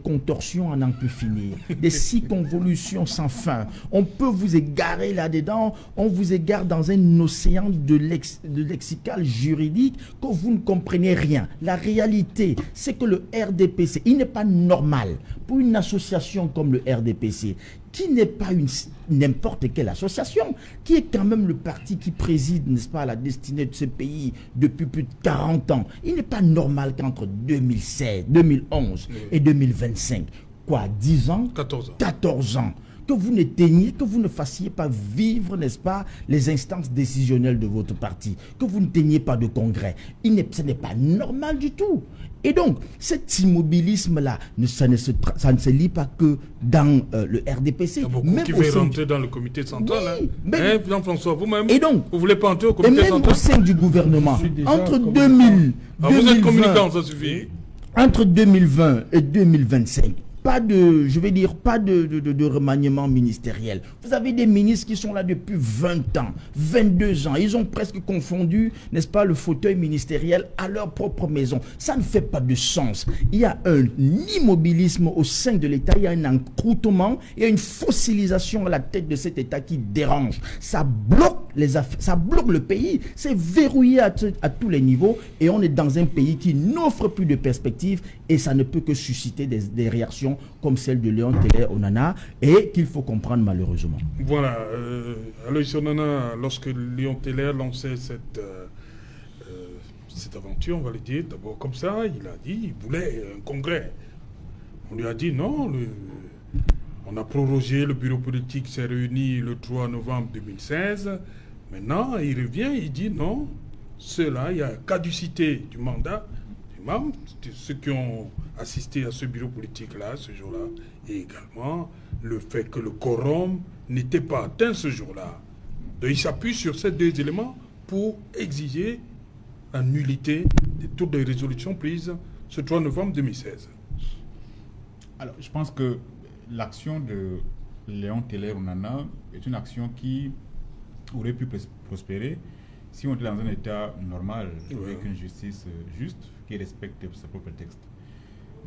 contorsions à n'en plus finir, des circonvolutions sans fin. On peut vous égarer là-dedans, on vous égare dans un océan de lexical juridique que vous ne comprenez rien. La réalité, c'est que le RDPC, il n'est pas normal pour une association comme le RDPC, qui n'est pas n'importe quelle association, qui est quand même le parti qui préside, n'est-ce pas, la destinée de ce pays depuis plus de 40 ans. Il n'est pas normal qu'entre 2016, 2011 et 2025, 10 ans 14 ans, que vous n'éteigniez, que vous ne fassiez pas vivre, n'est-ce pas, les instances décisionnelles de votre parti, que vous ne teniez pas de congrès. Ce n'est pas normal du tout. Et donc, cet immobilisme-là, ça ne se lit pas que dans le RDPC. Il y a beaucoup qui veulent rentrer dans le comité central. Oui, Jean-François, vous-même, et donc, vous ne voulez pas entrer au comité central? Et même au sein du gouvernement, entre 2000, vous êtes communicant, ça suffit. Entre 2020 et 2025, pas de remaniement ministériel. Vous avez des ministres qui sont là depuis 20 ans, 22 ans. Ils ont presque confondu, n'est-ce pas, le fauteuil ministériel à leur propre maison. Ça ne fait pas de sens. Il y a un immobilisme au sein de l'État, il y a un encroûtement, il y a une fossilisation à la tête de cet État qui dérange. Ça bloque les affaires, ça bloque le pays. C'est verrouillé à tous les niveaux et on est dans un pays qui n'offre plus de perspectives et ça ne peut que susciter des réactions comme celle de Léon Teller Onana et qu'il faut comprendre malheureusement. Voilà, Aloïs Onana, lorsque Léon Teller lançait cette aventure, on va le dire d'abord comme ça, il a dit qu'il voulait un congrès. On lui a dit non, on a prorogé, le bureau politique s'est réuni le 3 novembre 2016. Maintenant, il revient, il dit non, cela, il y a caducité du mandat des membres, ceux qui ont assisté à ce bureau politique-là, ce jour-là, et également le fait que le quorum n'était pas atteint ce jour-là. Donc il s'appuie sur ces deux éléments pour exiger la nullité de toutes les résolutions prises ce 3 novembre 2016. Alors, je pense que l'action de Léon Teller Onana est une action qui aurait pu prospérer si on était dans un État normal, avec une justice juste, qui respecte ses propres textes.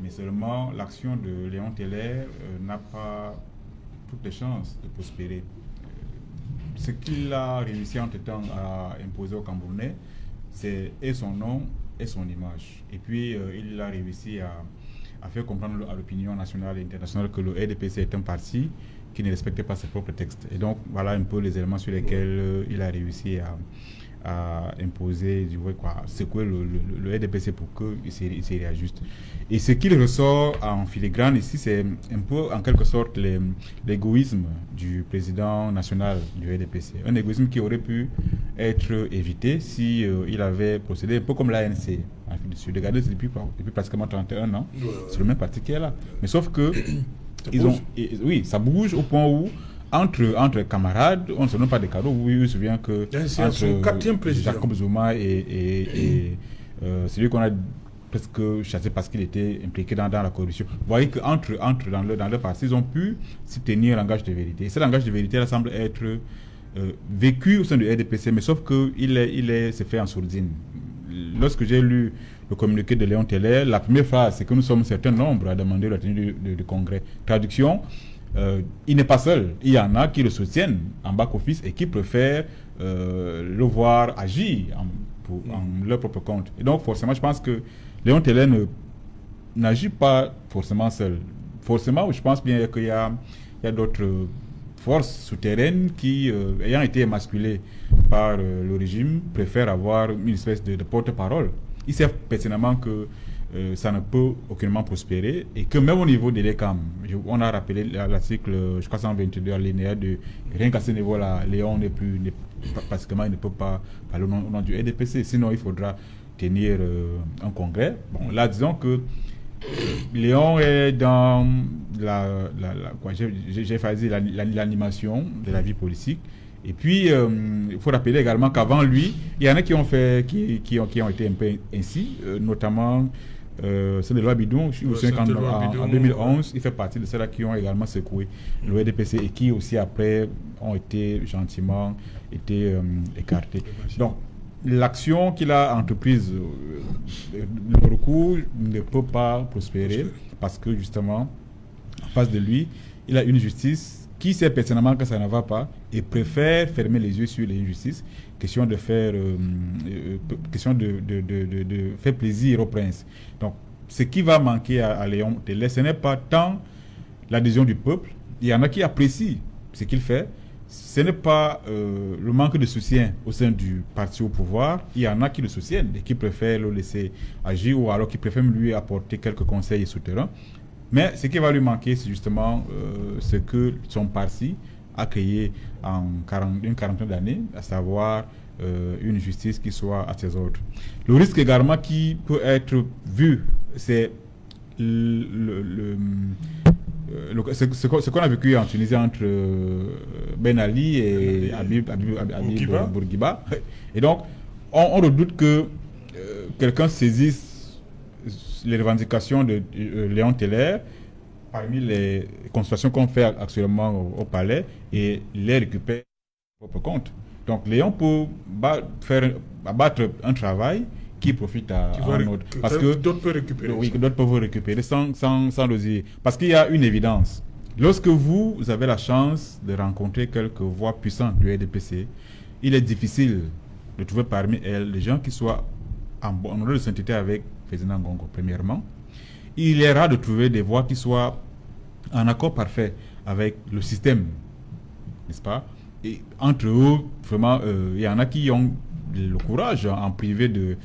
Mais seulement, l'action de Léon Teller n'a pas toutes les chances de prospérer. Ce qu'il a réussi entre-temps à imposer aux Camerounais, c'est et son nom et son image. Et puis, il a réussi à faire comprendre à l'opinion nationale et internationale que le RDPC est un parti qui ne respectait pas ses propres textes. Et donc, voilà un peu les éléments sur lesquels il a réussi à imposer, secouer le RDPC pour qu'il se réajuste. Et ce qu'il ressort en filigrane ici, c'est un peu, en quelque sorte, l'égoïsme du président national du RDPC. Un égoïsme qui aurait pu être évité si il avait procédé un peu comme l'ANC. Regardez, depuis pratiquement 31 ans, c'est le même parti qui est là. Mais sauf que, oui, ça bouge au point où entre camarades, on ne se donne pas des cadeaux. Vous vous souvenez que entre Jacob Zuma et celui qu'on a presque chassé parce qu'il était impliqué dans la corruption. Vous voyez qu'entre dans leur parti, ils ont pu se tenir un langage de vérité. Et ce langage de vérité là semble être vécu au sein du RDPC, mais sauf qu'il s'est fait en sourdine. Lorsque j'ai lu le communiqué de Léon Teller, la première phrase, c'est que nous sommes un certain nombre à demander la tenue du congrès. Traduction, il n'est pas seul. Il y en a qui le soutiennent en back-office et qui préfèrent le voir agir en leur propre compte. Et donc, forcément, je pense que Léon Teller n'agit pas forcément seul. Forcément, je pense bien qu'il y a d'autres forces souterraines qui, ayant été émasculées par le régime, préfèrent avoir une espèce de porte-parole. Ils savent pertinemment que ça ne peut aucunement prospérer et que même au niveau de l'ECAM, on a rappelé l'article, je crois, 122 alinéa de rien qu'à ce niveau-là, Léon pratiquement, il ne peut pas parler au nom du RDPC, sinon il faudra tenir un congrès. Bon, là, disons que Léon est dans j'ai choisi l'animation de la vie politique. Et puis, il faut rappeler également qu'avant lui, il y en a qui ont été un peu ainsi, notamment c'est de loi Bidon, en 2011, il fait partie de ceux-là qui ont également secoué le RDPC et qui aussi après ont été gentiment écartés. Donc, l'action qu'il a entreprise, le recours ne peut pas prospérer parce que justement, en face de lui, il a une justice qui sait personnellement que ça ne va pas et préfère fermer les yeux sur l'injustice. Question de faire, de faire plaisir au prince. Donc, ce qui va manquer à Léon Teller, ce n'est pas tant l'adhésion du peuple. Il y en a qui apprécient ce qu'il fait. Ce n'est pas le manque de soutien au sein du parti au pouvoir. Il y en a qui le soutiennent et qui préfèrent le laisser agir ou alors qui préfèrent lui apporter quelques conseils souterrains. Mais ce qui va lui manquer, c'est justement ce que son parti a créé en une quarantaine d'années, à savoir une justice qui soit à ses ordres. Le risque également qui peut être vu, c'est ce qu'on a vécu en Tunisie entre Ben Ali et Habib Bourguiba. Et donc, on redoute que quelqu'un saisisse les revendications de Léon Teller parmi les consultations qu'on fait actuellement au palais et les récupère pour propre compte. Donc, Léon peut abattre un travail qui profite à un autre. Parce que d'autres peuvent récupérer. Oui, d'autres peuvent récupérer sans l'osier. Parce qu'il y a une évidence. Lorsque vous avez la chance de rencontrer quelques voix puissantes du RDPC, il est difficile de trouver parmi elles des gens qui soient en ordre de sainteté avec Ferdinand Ngongo, premièrement. Il est rare de trouver des voix qui soient en accord parfait avec le système, n'est-ce pas? Et entre eux, vraiment, il y en a qui ont le courage en privé de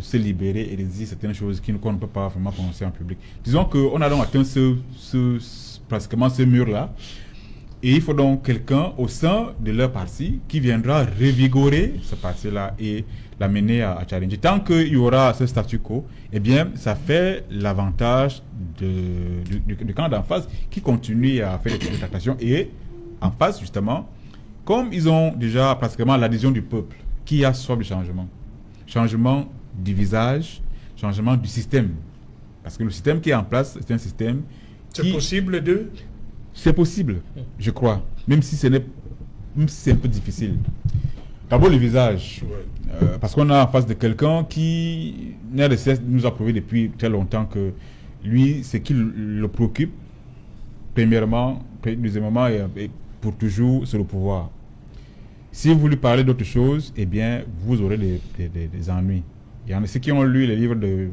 se libérer et de dire certaines choses qu'on ne peut pas vraiment prononcer en public. Disons qu'on a donc atteint pratiquement ce mur-là. Et il faut donc quelqu'un au sein de leur parti qui viendra revigorer ce parti-là et l'amener à challenger. Tant qu'il y aura ce statu quo, eh bien, ça fait l'avantage du camp d'en face qui continue à faire des tractations. Et en face, justement, comme ils ont déjà pratiquement l'adhésion du peuple, qui a soif de changement. Changement du visage, changement du système. Parce que le système qui est en place, c'est un système C'est possible les deux? C'est possible, je crois. Même si c'est un peu difficile. D'abord le visage. Parce qu'on a en face de quelqu'un qui n'a de cesse de nous a prouvé depuis très longtemps que lui, ce qui le préoccupe, premièrement, deuxièmement, et pour toujours, c'est le pouvoir. Si vous lui parlez d'autre chose, eh bien, vous aurez des ennuis. Il y en a ceux qui ont lu les livres de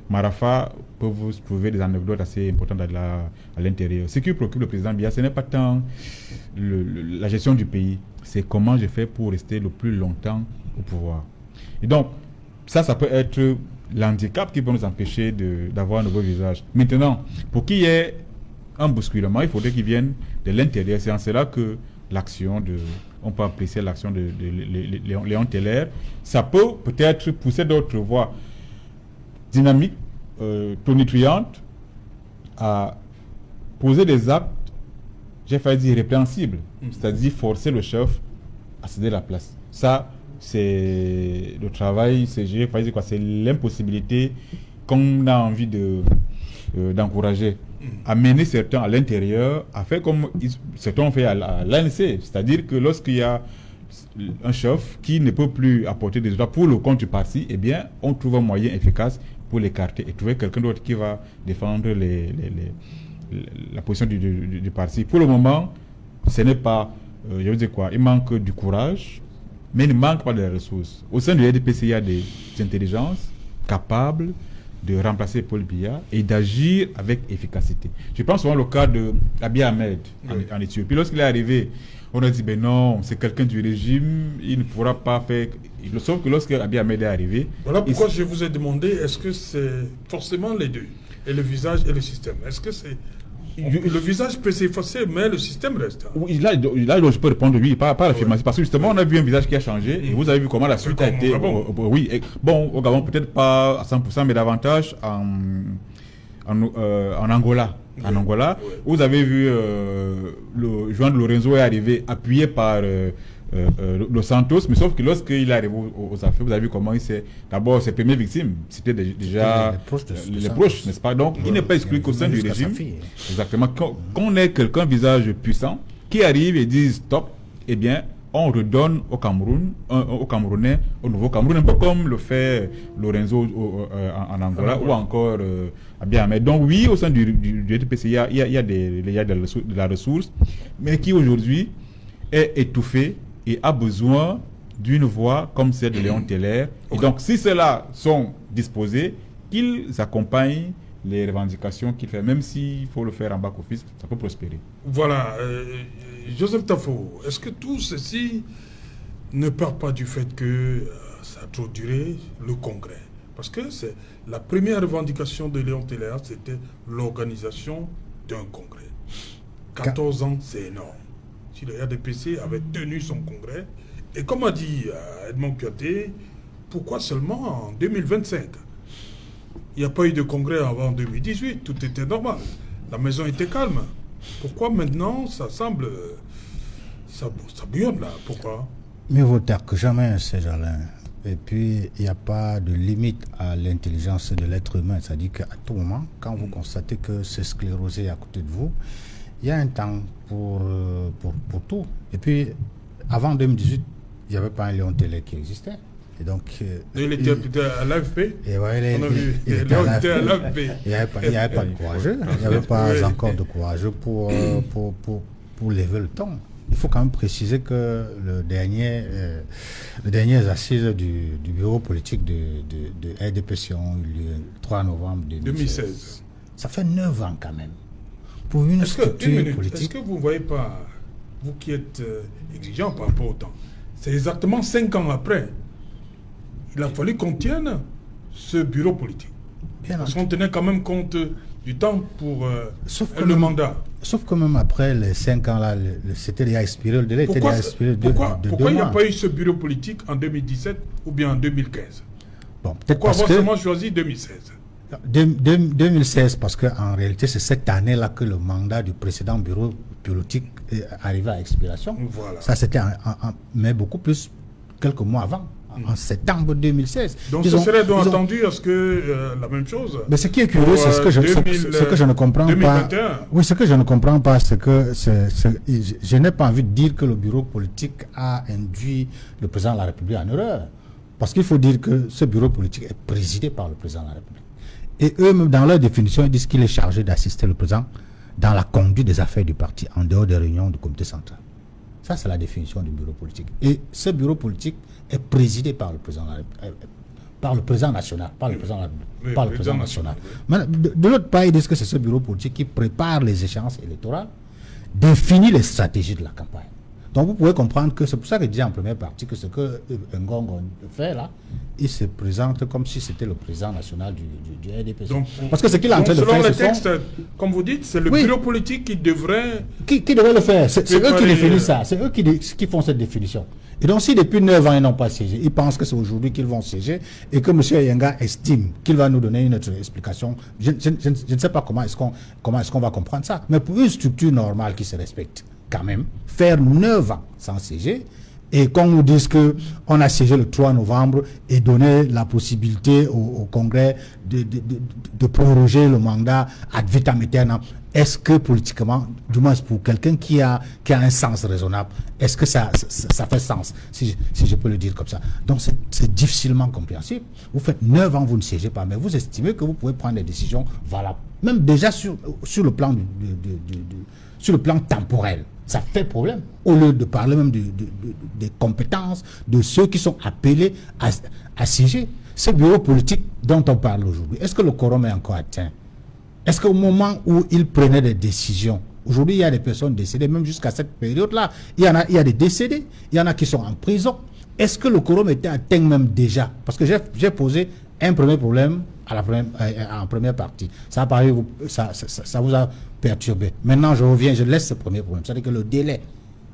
Marafa peuvent vous trouver des anecdotes assez importantes à l'intérieur. Ce qui préoccupe le président Biya, ce n'est pas tant la gestion du pays, c'est comment je fais pour rester le plus longtemps au pouvoir. Et donc, ça peut être l'handicap qui peut nous empêcher d'avoir un nouveau visage. Maintenant, pour qu'il y ait un bousculement, il faudrait qu'il vienne de l'intérieur. C'est en cela que on peut apprécier l'action de Léon Teller. Ça peut-être pousser d'autres voies dynamiques, tonitruantes, à poser des actes, j'ai failli dire répréhensibles, c'est-à-dire forcer le chef à céder la place. Ça, c'est le travail, c'est l'impossibilité qu'on a envie d'encourager. Amener certains à l'intérieur, à faire comme certains ont fait à l'ANC, c'est-à-dire que lorsqu'il y a un chef qui ne peut plus apporter des résultats pour le compte du parti, eh bien, on trouve un moyen efficace pour l'écarter et trouver quelqu'un d'autre qui va défendre la position du parti. Pour le moment, ce n'est pas, je veux dire quoi, il manque du courage, mais il ne manque pas de la ressource. Au sein du RDPC, il y a des intelligences capables de remplacer Paul Biya et d'agir avec efficacité. Je pense souvent au cas de Abiy Ahmed en Éthiopie. Lorsqu'il est arrivé, on a dit, ben non, c'est quelqu'un du régime, il ne pourra pas faire... Sauf que lorsque Abiy Ahmed est arrivé... Voilà pourquoi je vous ai demandé, est-ce que c'est forcément les deux, et le visage et le système? Est-ce que c'est... Le visage peut s'effacer, mais le système reste. Oui, là, je peux répondre oui, pas l'affirmation. Parce que justement, on a vu un visage qui a changé et vous avez vu comment la suite a été. Oui, bon, au Gabon, peut-être pas à 100%, mais davantage en Angola. En Angola, vous avez vu le Juan Lorenzo est arrivé appuyé par Los Santos, mais sauf que lorsqu'il est arrivé aux affaires, vous avez vu comment il s'est... D'abord, ses premières victimes, c'était déjà les proches, n'est-ce pas? Donc, il n'est pas exclu qu'au sein du régime, exactement, qu'on ait quelqu'un visage puissant qui arrive et dise stop, eh bien, on redonne au Cameroun, au Camerounais, au nouveau Cameroun, un peu comme le fait Lorenzo en Angola ou encore Abiy Ahmed. Donc oui, au sein du RDPC, il y a de la ressource, mais qui aujourd'hui est étouffée et a besoin d'une voix comme celle de Léon Teller. Et donc, si ceux-là sont disposés, qu'ils accompagnent les revendications qu'il fait, même s'il faut le faire en back-office, ça peut prospérer. Voilà. Joseph Tafo, est-ce que tout ceci ne part pas du fait que ça a trop duré, le congrès? Parce que c'est la première revendication de Léon Teller, c'était l'organisation d'un congrès. 14 ans, c'est énorme. Si le RDPC avait tenu son congrès, et comme a dit Edmond Kouyaté, pourquoi seulement en 2025? Il n'y a pas eu de congrès avant 2018, tout était normal. La maison était calme. Pourquoi maintenant ça semble... Ça bouillonne là, pourquoi? Mieux vaut tard que jamais, Céjalin. Et puis, il n'y a pas de limite à l'intelligence de l'être humain. C'est-à-dire qu'à tout moment, quand vous constatez que c'est sclérosé à côté de vous, il y a un temps pour tout. Et puis, avant 2018, il n'y avait pas un Léon Teller qui existait. Et donc, il était à l'AFP. Et ouais, on a vu. Il était à l'AFP. Il n'y avait pas de courageux. Il n'y avait pas encore de courageux pour lever le ton. Il faut quand même préciser que les dernières assises du bureau politique de RDPC ont eu lieu le 3 novembre 2016. Ça fait 9 ans quand même. Pour une structure politique. Est-ce que vous ne voyez pas, vous qui êtes exigeant par rapport au temps, c'est exactement 5 ans après. Il a fallu qu'on tienne ce bureau politique. Parce qu'on tenait quand même compte du temps pour le mandat. Sauf que même après les 5 ans là, c'était déjà expiré, le délai était déjà expiré pourquoi il n'y a pas eu ce bureau politique en 2017 ou bien en 2015? Bon, pourquoi avoir seulement choisi 2016? 2016, parce qu'en réalité, c'est cette année-là que le mandat du précédent bureau politique est arrivé à expiration. Voilà. Ça, c'était mais beaucoup plus quelques mois avant. En septembre 2016. Donc ce serait donc attendu à ce que la même chose. Mais ce qui est curieux, c'est ce que je ne comprends 2021. pas. Oui, ce que je ne comprends pas, c'est que je n'ai pas envie de dire que le bureau politique a induit le président de la République en erreur. Parce qu'il faut dire que ce bureau politique est présidé par le président de la République. Et eux-mêmes, dans leur définition, ils disent qu'il est chargé d'assister le président dans la conduite des affaires du parti, en dehors des réunions du comité central. Ça, c'est la définition du bureau politique. Et ce bureau politique est présidé par le président national. Mais de l'autre part, ils disent que c'est ce bureau politique qui prépare les échéances électorales, définit les stratégies de la campagne. Donc vous pouvez comprendre que c'est pour ça que je dis en première partie que ce que Ngongo fait là, il se présente comme si c'était le président national du RDPC. Parce que ce qu'il est en train de faire, selon les textes, comme vous dites, c'est le bureau politique qui devrait... Qui devrait le faire. C'est eux qui définissent ça. C'est eux qui font cette définition. Et donc si depuis 9 ans ils n'ont pas siégé, ils pensent que c'est aujourd'hui qu'ils vont siéger et que M. Yenga estime qu'il va nous donner une autre explication. Je ne sais pas comment est-ce qu'on va comprendre ça. Mais pour une structure normale qui se respecte, quand même, faire 9 ans sans siéger, et qu'on nous dise qu'on a siégé le 3 novembre et donner la possibilité au Congrès de proroger le mandat ad vitam aeternam, est-ce que politiquement, du moins pour quelqu'un qui a un sens raisonnable, est-ce que ça fait sens, si je peux le dire comme ça? Donc c'est difficilement compréhensible. Vous faites 9 ans, vous ne siégez pas, mais vous estimez que vous pouvez prendre des décisions valables, même déjà sur le plan sur le plan temporel. Ça fait problème. Au lieu de parler même des compétences de ceux qui sont appelés à siéger. Ce bureau politique dont on parle aujourd'hui, est-ce que le quorum est encore atteint? Est-ce qu'au moment où ils prenaient des décisions, aujourd'hui il y a des personnes décédées, même jusqu'à cette période-là, il y a des décédés, il y en a qui sont en prison. Est-ce que le quorum était atteint même déjà? Parce que j'ai posé un premier problème en première partie. Ça vous a perturbé. Maintenant, je laisse ce premier problème. C'est-à-dire que le délai,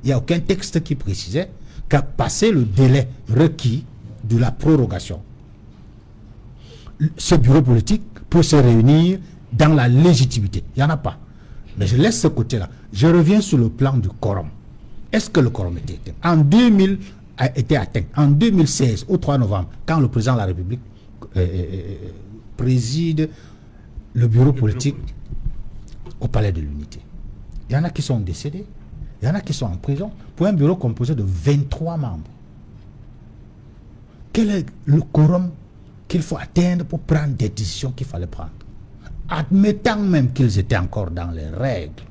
il n'y a aucun texte qui précisait qu'à passer le délai requis de la prorogation, ce bureau politique peut se réunir dans la légitimité. Il n'y en a pas. Mais je laisse ce côté-là. Je reviens sur le plan du quorum. Est-ce que le quorum était atteint? En 2000, a été atteint. En 2016, au 3 novembre, quand le président de la République préside le bureau politique au Palais de l'Unité. Il y en a qui sont décédés. Il y en a qui sont en prison pour un bureau composé de 23 membres. Quel est le quorum qu'il faut atteindre pour prendre des décisions qu'il fallait prendre? Admettant même qu'ils étaient encore dans les règles,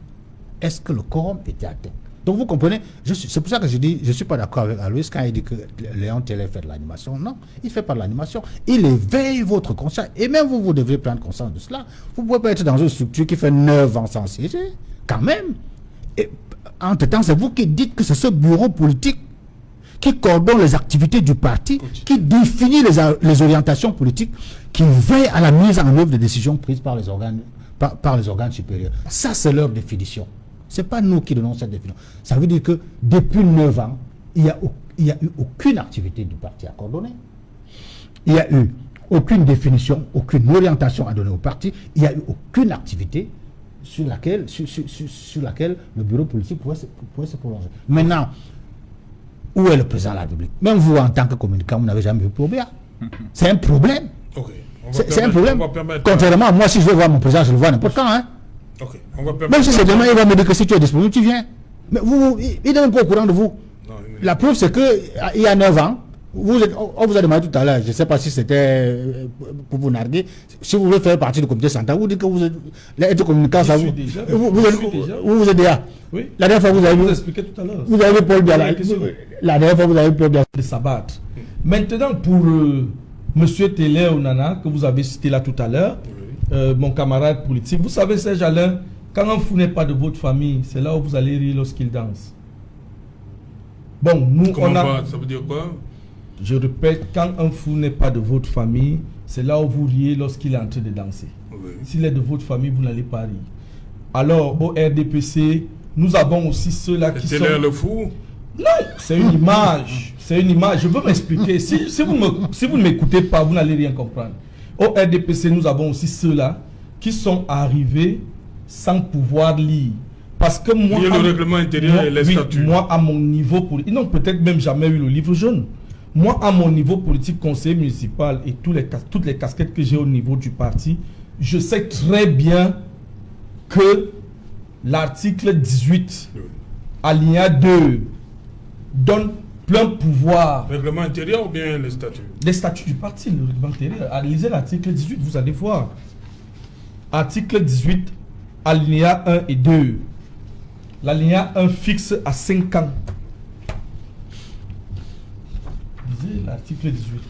est-ce que le quorum était atteint? Donc vous comprenez, c'est pour ça que je dis, je ne suis pas d'accord avec Aloïs quand il dit que Léon Télé fait de l'animation. Non, il ne fait pas de l'animation. Il éveille votre conscience. Et même vous devez prendre conscience de cela. Vous ne pouvez pas être dans une structure qui fait 9 ans sans siéger. Quand même. Et, entre-temps, c'est vous qui dites que c'est ce bureau politique qui coordonne les activités du parti, qui définit les orientations politiques, qui veille à la mise en œuvre des décisions prises par les organes, par les organes supérieurs. Ça, c'est leur définition. Ce n'est pas nous qui donnons cette définition. Ça veut dire que depuis 9 ans, il n'y a eu aucune activité du parti à coordonner. Il n'y a eu aucune définition, aucune orientation à donner au parti. Il n'y a eu aucune activité sur laquelle le bureau politique pouvait se prolonger. Maintenant, où est le président de la République? Même vous, en tant que communicant, vous n'avez jamais vu Probia. C'est un problème. Okay. C'est un problème. Contrairement à moi, si je veux voir mon président, je le vois n'importe quand. Hein. Okay. Même si c'est demain, il va me dire que si tu es disponible, tu viens. Mais il n'est même pas au courant de vous. Non, la preuve, c'est qu'il y a 9 ans, on vous a demandé tout à l'heure, je ne sais pas si c'était pour vous narguer, si vous voulez faire partie du comité central, vous dites que vous êtes être communicant, ça vous êtes déjà. Oui. La dernière fois, vous avez expliqué tout à l'heure. Vous avez Paul Biala. La dernière fois, vous avez Paul Biala. De s'abattre. Maintenant, pour Monsieur Télé Onana, que vous avez cité là tout à l'heure, mon camarade politique, vous savez, Serge Alain, quand un fou n'est pas de votre famille, c'est là où vous allez rire lorsqu'il danse. Bon, nous, ça veut dire quoi? Je répète, quand un fou n'est pas de votre famille, c'est là où vous riez lorsqu'il est en train de danser. Oui. S'il est de votre famille, vous n'allez pas rire. Alors, au RDPC, nous avons aussi ceux-là qui sont... C'est le fou? Non, c'est une image. C'est une image. Je veux m'expliquer. Si vous ne m'écoutez pas, vous n'allez rien comprendre. Au RDPC, nous avons aussi ceux-là qui sont arrivés sans pouvoir lire. Parce que moi... Il y a le règlement intérieur et les statuts. Moi, à mon niveau politique... Ils n'ont peut-être même jamais eu le livre jaune. Moi, à mon niveau politique, conseiller municipal et toutes les casquettes que j'ai au niveau du parti, je sais très bien que l'article 18, alinéa 2, donne plein pouvoir. Règlement intérieur ou bien les statuts? Les statuts du parti, le règlement intérieur. Lisez l'article 18, vous allez voir. Article 18, alinéa 1 et 2. L'alinéa 1 fixe à 5 ans. Lisez l'article 18.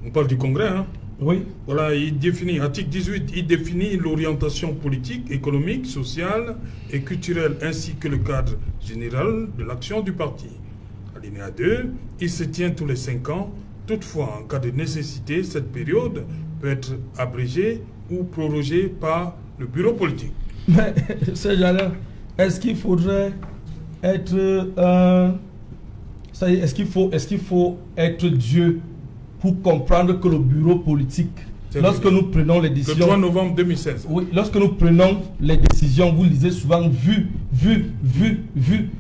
On parle du Congrès, hein? Oui. Voilà, il définit, article 18, il définit l'orientation politique, économique, sociale et culturelle, ainsi que le cadre général de l'action du parti. Alinéa 2, il se tient tous les 5 ans. Toutefois, en cas de nécessité, cette période peut être abrégée ou prorogée par le bureau politique. Mais, est-ce qu'il faudrait être est-ce qu'il faut être Dieu pour comprendre que le bureau politique, lorsque nous prenons les décisions... Le 3 novembre 2016. Oui, lorsque nous prenons les décisions, vous lisez souvent vu.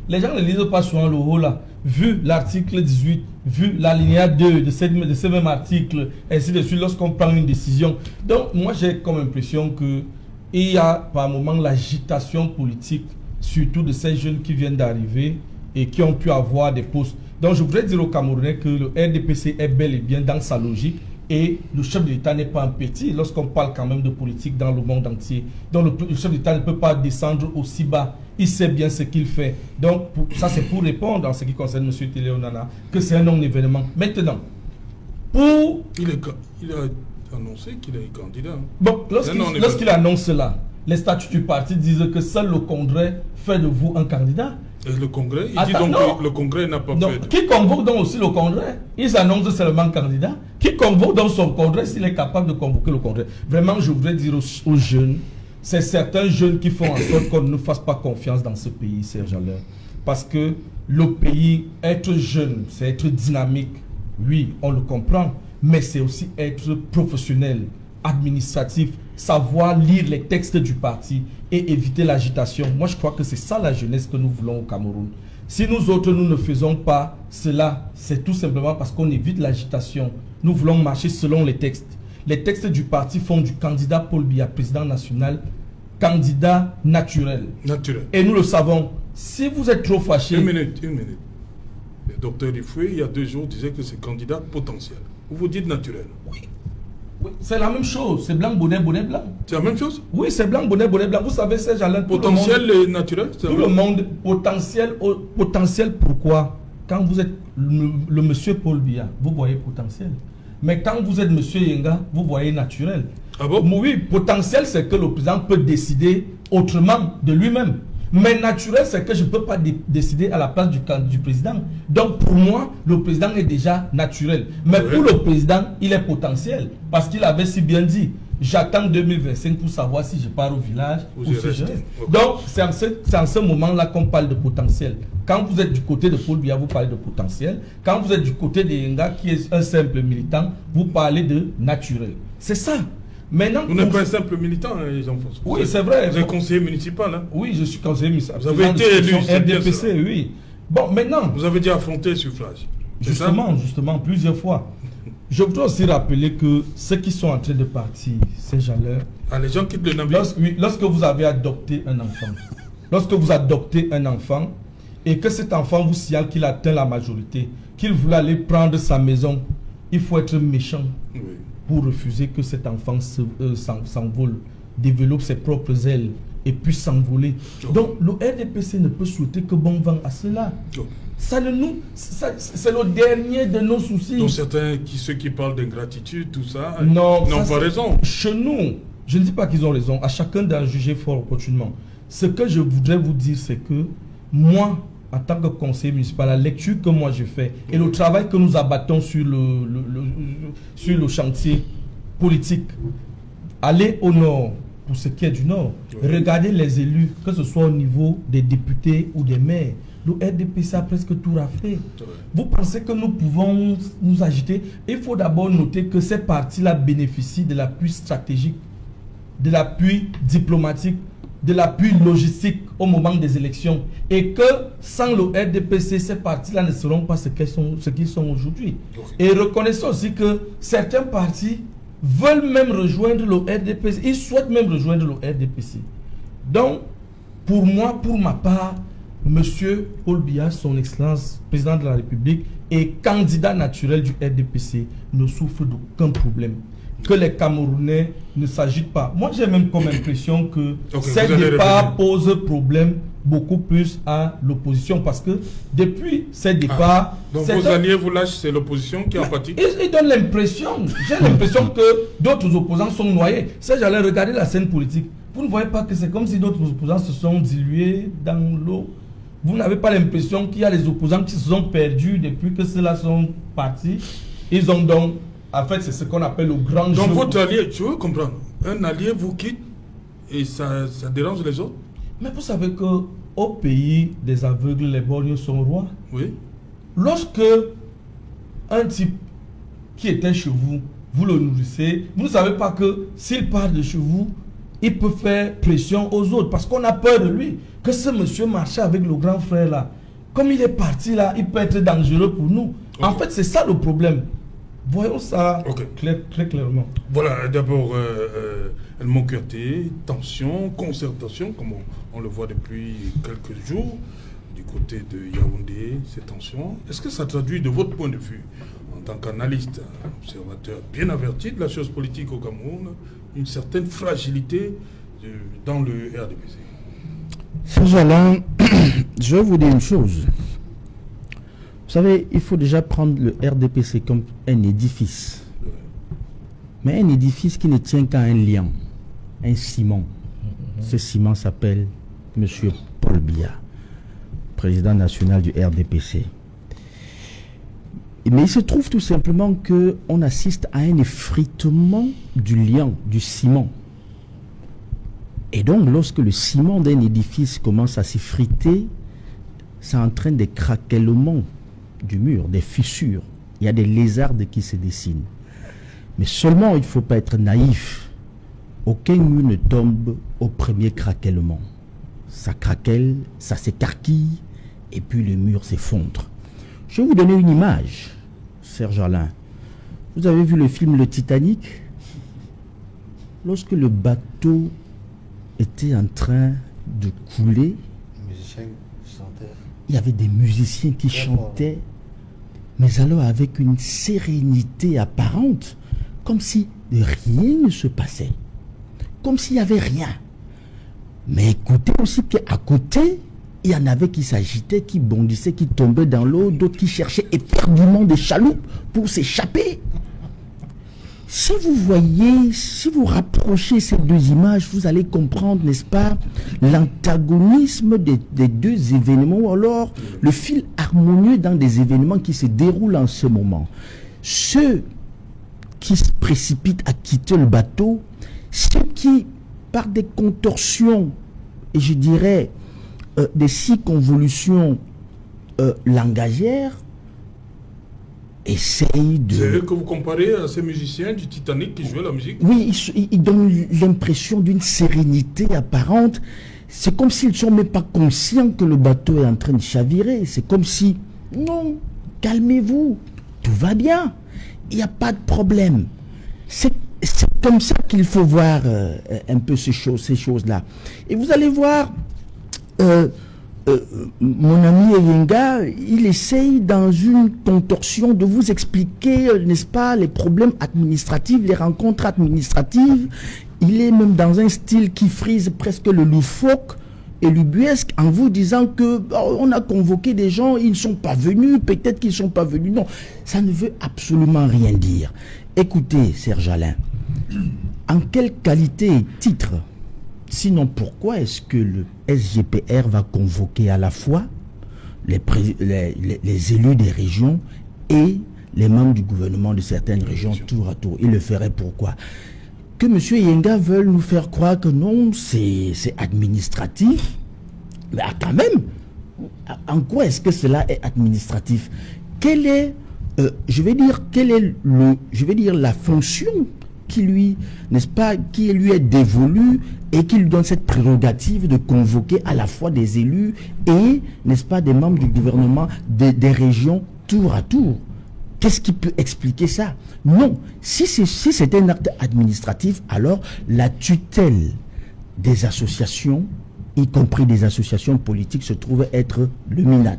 Les gens ne lisent pas souvent le haut là. Vu l'article 18, vu l'alinéa 2 de ce même article, ainsi de suite, lorsqu'on prend une décision. Donc, moi, j'ai comme impression qu'il y a par moment l'agitation politique, surtout de ces jeunes qui viennent d'arriver et qui ont pu avoir des postes. Donc, je voudrais dire aux Camerounais que le RDPC est bel et bien dans sa logique et le chef de l'État n'est pas un petit lorsqu'on parle quand même de politique dans le monde entier. Donc, le chef de l'État ne peut pas descendre aussi bas. Il sait bien ce qu'il fait. Donc, ça, c'est pour répondre en ce qui concerne M. Télé Onana, que c'est un non-événement. Maintenant, pour... Il a annoncé qu'il est candidat. Bon, lorsqu'il annonce cela, les statuts du parti disent que seul le Congrès fait de vous un candidat. Et le Congrès, il dit donc que le Congrès n'a pas fait. Qui convoque donc aussi le Congrès? Ils annoncent seulement candidat. Qui convoque donc son Congrès s'il est capable de convoquer le Congrès? Vraiment, je voudrais dire aux jeunes, c'est certains jeunes qui font en sorte qu'on ne fasse pas confiance dans ce pays, Serge Alain. Parce que le pays, être jeune, c'est être dynamique. Oui, on le comprend, mais c'est aussi être professionnel, administratif, savoir lire les textes du parti et éviter l'agitation. Moi, je crois que c'est ça la jeunesse que nous voulons au Cameroun. Si nous autres, nous ne faisons pas cela, c'est tout simplement parce qu'on évite l'agitation. Nous voulons marcher selon les textes. Les textes du parti font du candidat Paul Biya, président national, candidat naturel. Naturel. Et nous le savons. Si vous êtes trop fâché... Une minute. Le docteur Rifoué, il y a 2 jours, disait que c'est candidat potentiel. Vous dites naturel. Oui, c'est la même chose. C'est blanc, bonnet, bonnet, blanc. C'est la même chose? Oui, c'est blanc, bonnet, bonnet, blanc. Vous savez, Serge Alain, potentiel et naturel, tout le monde, potentiel, pourquoi? Quand vous êtes le monsieur Paul Biya, vous voyez potentiel. Mais quand vous êtes monsieur Yenga, vous voyez naturel. Ah bon? Oui, potentiel, c'est que le président peut décider autrement de lui-même. Mais naturel, c'est que je ne peux pas décider à la place du président. Donc pour moi, le président est déjà naturel. Mais pour le président, il est potentiel. Parce qu'il avait si bien dit, j'attends 2025 pour savoir si je pars au village ou si je reste. Donc c'est en ce moment-là qu'on parle de potentiel. Quand vous êtes du côté de Paul Biya, vous parlez de potentiel. Quand vous êtes du côté de Yenga, qui est un simple militant, vous parlez de naturel. C'est ça. Maintenant, vous n'êtes pas un simple militant, hein, Jean-François. Oui, c'est vrai. Vous êtes conseiller municipal. Hein? Oui, je suis conseiller municipal. Vous avez été élu, RDPC, oui. Bon, maintenant... Vous avez déjà affronté le suffrage. Justement, plusieurs fois. Je voudrais aussi rappeler que ceux qui sont en train de partir, ces gens-là... Ah, les gens quittent le navire. Lorsque vous avez adopté un enfant, et que cet enfant vous signale qu'il atteint la majorité, qu'il voulait aller prendre sa maison, il faut être méchant. Oui. Pour refuser que cet enfant s'envole, développe ses propres ailes et puisse s'envoler. Donc le RDPC ne peut souhaiter que bon vent à cela. C'est le dernier de nos soucis. Donc ceux qui parlent d'ingratitude, tout ça, n'ont pas raison. Chez nous, je ne dis pas qu'ils ont raison, à chacun d'en juger fort opportunément. Ce que je voudrais vous dire, c'est que moi, en tant que conseiller municipal, la lecture que moi je fais et le travail que nous abattons sur le chantier politique, aller au nord, pour ce qui est du nord, regardez les élus, que ce soit au niveau des députés ou des maires, le RDPC a presque tout raflé. Vous pensez que nous pouvons nous agiter? Il faut d'abord noter que ces partis-là bénéficient de l'appui stratégique, de l'appui diplomatique, de l'appui logistique au moment des élections, et que sans le RDPC, ces partis-là ne seront pas ce qu'ils sont aujourd'hui. Et reconnaissons aussi que certains partis veulent même rejoindre le RDPC, ils souhaitent même rejoindre le RDPC. Donc, pour moi, pour ma part, Monsieur Paul Biya, son Excellence, président de la République et candidat naturel du RDPC, ne souffre d'aucun problème. Que les Camerounais ne s'agitent pas. Moi, j'ai même comme impression que ces départs posent problème beaucoup plus à l'opposition, parce que depuis ces départs... donc vos alliés vous lâchent, c'est l'opposition qui est en partie. Ils donnent l'impression, j'ai l'impression que d'autres opposants sont noyés. Ça, j'allais regarder la scène politique. Vous ne voyez pas que c'est comme si d'autres opposants se sont dilués dans l'eau. Vous n'avez pas l'impression qu'il y a des opposants qui se sont perdus depuis que ceux-là sont partis. Ils ont donc... En fait, c'est ce qu'on appelle le grand jeu. Donc votre allié, tu veux comprendre, un allié vous quitte et ça dérange les autres? Mais vous savez qu'au pays des aveugles, les borgnes sont rois. Oui. Lorsque un type qui était chez vous, vous le nourrissez, vous ne savez pas que s'il part de chez vous, il peut faire pression aux autres parce qu'on a peur de lui. Que ce monsieur marchait avec le grand frère là. Comme il est parti là, il peut être dangereux pour nous. En fait, c'est ça le problème. Voyons ça très clairement. Voilà, d'abord, Edmond Kouyaté, tension, concertation, comme on le voit depuis quelques jours, du côté de Yaoundé, ces tensions. Est-ce que ça traduit, de votre point de vue, en tant qu'analyste, observateur bien averti de la chose politique au Cameroun, une certaine fragilité dans le RDPC? Serge Alain, je vais vous dire une chose. Vous savez, il faut déjà prendre le RDPC comme un édifice. Mais un édifice qui ne tient qu'à un lien, un ciment. Ce ciment s'appelle M. Paul Biya, président national du RDPC. Mais il se trouve tout simplement qu'on assiste à un effritement du lien, du ciment. Et donc, lorsque le ciment d'un édifice commence à s'effriter, ça entraîne des craquements du mur, des fissures. Il y a des lézardes qui se dessinent. Mais seulement, il ne faut pas être naïf. Aucun mur ne tombe au premier craquellement. Ça craquelle, ça s'écarquille, et puis le mur s'effondre. Je vais vous donner une image, Serge Alain. Vous avez vu le film Le Titanic? lorsque le bateau était en train de couler, il y avait des musiciens qui chantaient, mais alors avec une sérénité apparente, comme si rien ne se passait, comme s'il n'y avait rien. Mais écoutez aussi qu'à côté, il y en avait qui s'agitaient, qui bondissaient, qui tombaient dans l'eau, d'autres qui cherchaient éperdument des chaloupes pour s'échapper. Si vous voyez, si vous rapprochez ces deux images, vous allez comprendre, n'est-ce pas, l'antagonisme des deux événements, ou alors le fil harmonieux dans des événements qui se déroulent en ce moment. Ceux qui se précipitent à quitter le bateau, ceux qui, par des contorsions, et je dirais des circonvolutions langagières, essayent de... C'est eux que vous comparez à ces musiciens du Titanic qui jouaient la musique? Oui, ils donnent l'impression d'une sérénité apparente. C'est comme s'ils ne sont même pas conscients que le bateau est en train de chavirer. C'est comme si, non, calmez-vous, tout va bien, il n'y a pas de problème. C'est comme ça qu'il faut voir un peu ces choses-là. Et vous allez voir... mon ami Eyenga, il essaye dans une contorsion de vous expliquer, n'est-ce pas, les problèmes administratifs, les rencontres administratives. Il est même dans un style qui frise presque le loufoque et l'ubuesque en vous disant que on a convoqué des gens, ils ne sont pas venus, peut-être qu'ils ne sont pas venus. Non, ça ne veut absolument rien dire. Écoutez, Serge Alain, en quelle qualité et titre, sinon pourquoi est-ce que le SGPR va convoquer à la fois les élus des régions et les membres du gouvernement de certaines régions tour à tour? Il le ferait pourquoi? Que M. Yenga veuille nous faire croire que non, c'est administratif. Mais quand même, en quoi est-ce que cela est administratif? Quelle est, la fonction qui lui, n'est-ce pas, qui lui est dévolue et qui lui donne cette prérogative de convoquer à la fois des élus et, n'est-ce pas, des membres du gouvernement des régions tour à tour? Qu'est-ce qui peut expliquer ça? Non. Si c'est un acte administratif, alors la tutelle des associations, y compris des associations politiques, se trouve être le MINAT.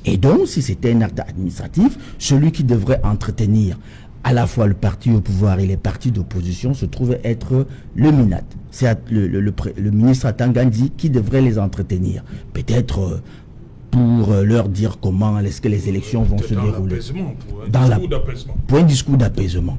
Et donc, si c'était un acte administratif, celui qui devrait entretenir à la fois le parti au pouvoir et les partis d'opposition se trouve être le MINAT. C'est le ministre Atangandi qui devrait les entretenir. Peut-être pour leur dire comment est-ce que les élections vont se dérouler. Pour un discours d'apaisement. Pour un discours d'apaisement.